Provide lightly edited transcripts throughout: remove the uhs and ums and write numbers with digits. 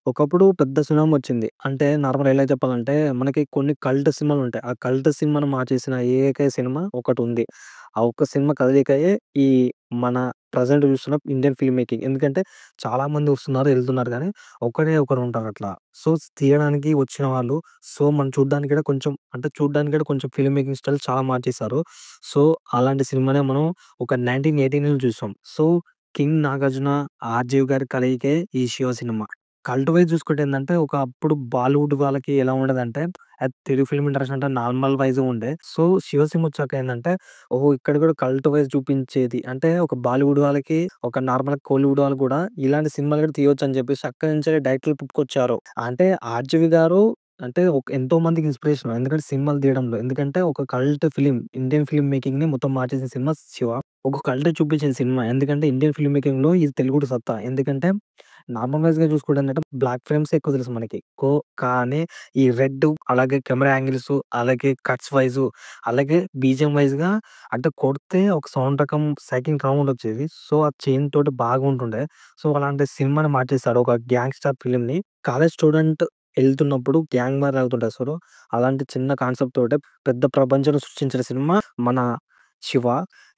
ఒకప్పుడు పెద్ద సునామొచ్చింది. అంటే నార్మల్‌గా ఎలా చెప్పాలంటే, మనకి కొన్ని కల్ట్ సినిమాలుంటాయి. ఆ కల్ట్ సినిమాను మార్చేసిన ఏకైక సినిమా ఒకటుంది. ఆ ఒక్క సినిమా కదలికయే ఈ మన ప్రెజెంట్ చూస్తున్న ఇండియన్ ఫిల్మ్ మేకింగ్. ఎందుకంటే చాలా మంది వస్తున్నారు, ఎళ్తున్నారు గానీ, ఒకడే ఒకరుంటారట్లా. సో, తీయడానికి వచ్చిన వాళ్ళు మనం చూడ్డానికి కూడా కొంచెం అంటే చూడ్డానికి కూడా కొంచెం ఫిల్మ్ మేకింగ్ స్టైల్ చాలా మార్చేశారు. సో, అలాంటి సినిమానే మనం ఒక 1918లో చూసాం. సో, 'కింగ్ నాగార్జున, ఆర్‌జీవి' గారి కలయికే ఈ 'శివ' సినిమా. కల్ట్ వైస్ చూసుకుంటే ఏందంటే, అప్పుడు బాలీవుడ్ వాళ్ళకి ఎలా ఉండేదంటే, అది తెలుగు ఫిల్మ్ ఇండస్ట్రీ అంటే నార్మల్ వైస్‌గా ఉండే. సో, 'శివ' సినిమా వచ్చాక ఏందంటే, ఓహో! ఇక్కడ కూడా కల్ట్ వైస్ చూపించేది. అంటే ఒక బాలీవుడ్ వాళ్ళకి, ఒక నార్మల్ కోలీవుడ్ వాళ్ళు కూడా ఇలాంటి సినిమాలు కూడా తీయొచ్చని చెప్పేసి అక్కడి నుంచే డైరెక్టర్లు పుట్టుకొచ్చారు. అంటే 'ఆర్‌జీవి' గారు అంటే ఎంతో మందికి ఇన్‌స్పిరేషన్. ఎందుకంటే సినిమాలు తీయడంలో. ఎందుకంటే ఒక కల్ట్ ఫిల్మ్, ఇండియన్ ఫిల్మ్ మేకింగ్‌ని మొత్తం మార్చేసిన సినిమా 'శివ.' ఒక కల్ట్ చూపించిన సినిమా. ఎందుకంటే ఇండియన్ ఫిల్మ్ మేకింగ్‌లో ఇది తెలుగుడి సత్తా. ఎందుకంటే నార్మల్ వైస్‌గా చూసుకుంటే ఏంటంటే బ్లాక్ ఫ్రేమ్సే ఎక్కువ తెలుసు మనకి. కానీ ఈ రెడ్డు, అలాగే కెమెరా యాంగిల్సు, అలాగే కట్స్ వైసు, అలాగే బీజీఎం వైస్‌గా అంటే కొడితే ఒక సౌండ్ రకం సైకింగ్ సౌండ్ వచ్చేది. సో, ఆ చేంజ్ తోటి బాగుంటుండే. సో, అలాంటి సినిమాని మార్చేసాడు. ఒక గ్యాంగ్‌స్టర్ ఫిల్మ్‌ని కాలేజ్ స్టూడెంట్ ఎళ్తున్నప్పుడు గ్యాంగ్ వార్ అవుతుంటది చూడు. అలాంటి చిన్న కాన్సెప్ట్ తోటే పెద్ద ప్రపంచాన్ని సృష్టించిన సినిమా మన 'శివ.'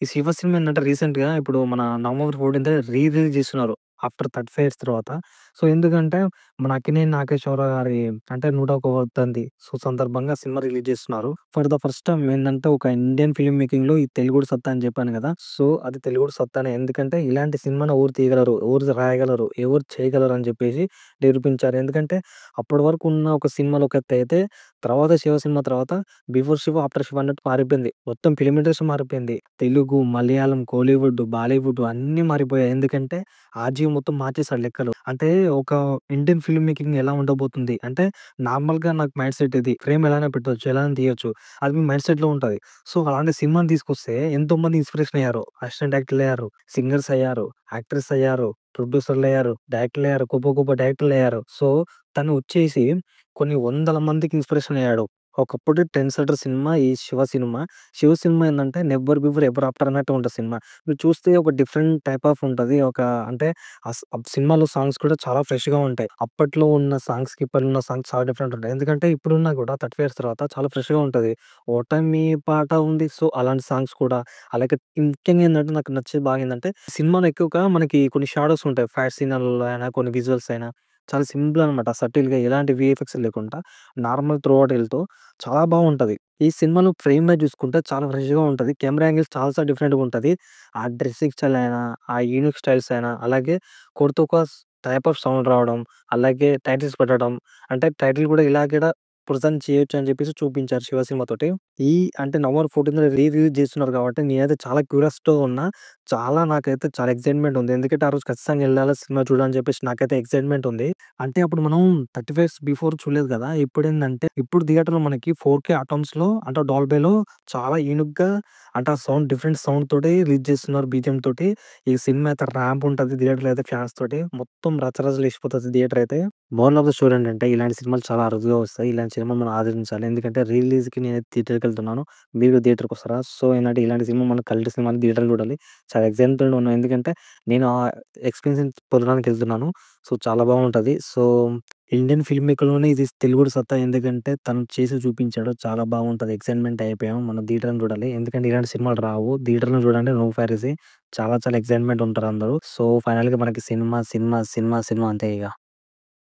ఈ 'శివ' సినిమా ఏంటంటే రీసెంట్‌గా ఇప్పుడు మన నవంబర్ 14 రిలీజ్ చేస్తున్నారు. ఆఫ్టర్ 35 ఇయర్స్ తర్వాత. సో, ఎందుకంటే మన 'అక్కినేని నాగేశ్వరరావు' గారి అంటే 101 వర్ధంతి సందర్భంగా సినిమా రిలీజ్ చేస్తున్నారు. ఫర్ ద ఫస్ట్ టైమ్ ఏందంటే ఒక ఇండియన్ ఫిల్మ్ మేకింగ్‌లో ఈ తెలుగుడి సత్తా అని చెప్పాను కదా! సో, అది తెలుగుడి సత్తానే. ఎందుకంటే ఇలాంటి సినిమాని ఎవరు తీయగలరు, ఎవరు రాయగలరు, ఎవరు చేయగలరు అని చెప్పేసి నిరూపించారు. ఎందుకంటే అప్పటి వరకు ఉన్న ఒక సినిమాలు ఒక ఎత్తయితే తర్వాత 'శివ' సినిమా తర్వాత బిఫోర్ 'శివ', ఆఫ్టర్ 'శివ' అన్నట్టు మారిపోయింది. మొత్తం ఫిల్మ్ ఇండస్ట్రీ మారిపోయింది. తెలుగు, మలయాళం, కోలీవుడ్, బాలీవుడ్ అన్నీ మారిపోయాయి. ఎందుకంటే ఆర్‌జీవి మొత్తం మార్చేసాడు లెక్కలు. అంటే ఒక ఇండియన్ ఫిల్మ్ మేకింగ్ ఎలా ఉండబోతుంది అంటే నార్మల్‌గా నాకు మైండ్ సెట్ ఇది. ఫ్రేమ్ ఎలానే పెట్టొచ్చు, ఎలానే తీయొచ్చు. అది మీ మైండ్ సెట్‌లో ఉంటది. సో, అలాంటి సినిమాని తీసుకొస్తే ఎంతోమంది ఇన్‌స్పిరేషన్ అయ్యారు. అసిస్టెంట్ యాక్టర్‌లయ్యారు, సింగర్స్ అయ్యారు, యాక్టర్స్ అయ్యారు, ప్రొడ్యూసర్‌లయ్యారు, డైరెక్టర్‌లయ్యారు, గొప్ప గొప్ప డైరెక్టర్‌లయ్యారు. సో, తను వచ్చేసి కొన్ని వందల మందికి ఇన్‌స్పిరేషన్ అయ్యాడు. ఒకప్పుడు ట్రెండ్ సెటర్ సినిమా ఈ 'శివ' సినిమా. 'శివ' సినిమా ఏందంటే 'నెవర్ బిఫోర్ ఎవర్ ఆఫ్టర్' అన్నట్టు ఉంటది సినిమా. మీరు చూస్తే ఒక డిఫరెంట్ టైప్ ఆఫ్ ఉంటది. అంటే ఆ సినిమాలో సాంగ్స్ కూడా చాలా ఫ్రెష్‌గా ఉంటాయి. అప్పట్లో ఉన్న సాంగ్స్‌కి ఇప్పట్లో సాంగ్స్ చాలా డిఫరెంట్ ఉంటాయి. ఎందుకంటే ఇప్పుడున్నా కూడా 35 ఇయర్స్ తర్వాత చాలా ఫ్రెష్‌గా ఉంటది. 'ఓటమి పాట ఉంది' సో, అలాంటి సాంగ్స్ కూడా అలాగే ముఖ్యంగా ఏందంటే నాకు నచ్చేది బాగా ఏందంటే సినిమాలో ఎక్కువగా మనకి కొన్ని షాడోస్ ఉంటాయి. ఫైట్ సీన్‌లలో అయినా కొన్ని విజువల్స్ అయినా చాలా సింపుల్ అనమాట. సటిల్‌గా ఎలాంటి వీఎఫ్ఎక్స్ లేకుండా నార్మల్ త్రూ ఔట్ ఎళ్తూ చాలా బాగుంటది. ఈ సినిమాలో ఫ్రేమ్ వైస్ చూసుకుంటే చాలా ఫ్రెష్‌గా ఉంటది. కెమెరా యాంగిల్స్ చాలా డిఫరెంట్‌గా ఉంటది. ఆ డ్రెస్సింగ్ స్టైల్ అయినా, ఆ యూనిక్ స్టైల్స్ అయినా, అలాగే కొడుతూ ఒక టైప్ ఆఫ్ సౌండ్ రావడం, అలాగే టైటిల్స్ పెట్టడం. అంటే టైటిల్ కూడా ఇలా కూడా ప్రెజెంట్ చేయొచ్చు అని చెప్పేసి చూపించారు 'శివ' సినిమాతోటి. ఈ అంటే నవంబర్ 14 రిలీజ్ చేస్తున్నారు కాబట్టి నేనైతే చాలా క్యూరియాసిటీతో ఉన్నా. నాకైతే చాలా ఎక్సైట్‌మెంట్ ఉంది. ఎందుకంటే ఆ రోజు ఖచ్చితంగా ఎళ్ళాలి సినిమా చూడాలని చెప్పేసి నాకైతే ఎక్సైట్‌మెంట్ ఉంది. అంటే అప్పుడు మనం 35 ఇయర్స్ బిఫోర్ చూడలేదు కదా! ఇప్పుడేందంటే ఇప్పుడు థియేటర్‌లో మనకి 4కే అటమ్స్‌లో అంటే డాల్బీలో చాలా యూనిక్‌గా అంటే ఆ సౌండ్ డిఫరెంట్ సౌండ్ తోటి రిలీజ్ చేస్తున్నారు బీజీఎం తోటి. ఈ సినిమా అయితే ర్యాంప్ ఉంటది థియేటర్‌లో అయితే ఫ్యాన్స్ తోటి. మొత్తం రచరచలేసిపోతది థియేటర్ అయితే. మోరల్ ఆఫ్ ద స్టోరీ ఏంటంటే ఇలాంటి సినిమాలు చాలా అరుదుగా వస్తాయి. ఇలాంటి సినిమాలు మనం ఆదరించాలి. ఎందుకంటే రిలీజ్‌కి నేనైతే థియేటర్‌కెళ్తున్నాను. మీరు థియేటర్‌కొస్తారా? సో, ఏంటంటే ఇలాంటి సినిమా మన కల్ట్ సినిమాని థియేటర్‌లో చూడాలి. చాలా ఎక్సైట్‌మెంట్‌గా ఉన్నాను. ఎందుకంటే నేను ఆ ఎక్స్‌పీరియన్స్ పొందడానికెళ్తున్నాను. సో, చాలా బాగుంటది. సో, ఇండియన్ ఫిల్మ్ మేకర్‌లోనే ఇది తెలుగుడి సత్తా. ఎందుకంటే తను చేసి చూపించాడు. చాలా బాగుంటది. ఎక్సైట్‌మెంట్ అయిపోయాం. మనం థియేటర్‌లో చూడాలి. ఎందుకంటే ఇలాంటి సినిమాలు రావు. థియేటర్‌లో చూడండి నో ఫైరసీ. చాలా ఎక్సైట్‌మెంట్ ఉంటారందరూ. సో, ఫైనల్‌గా మనకి సినిమా, సినిమా, సినిమా, సినిమా అంతే ఇగ.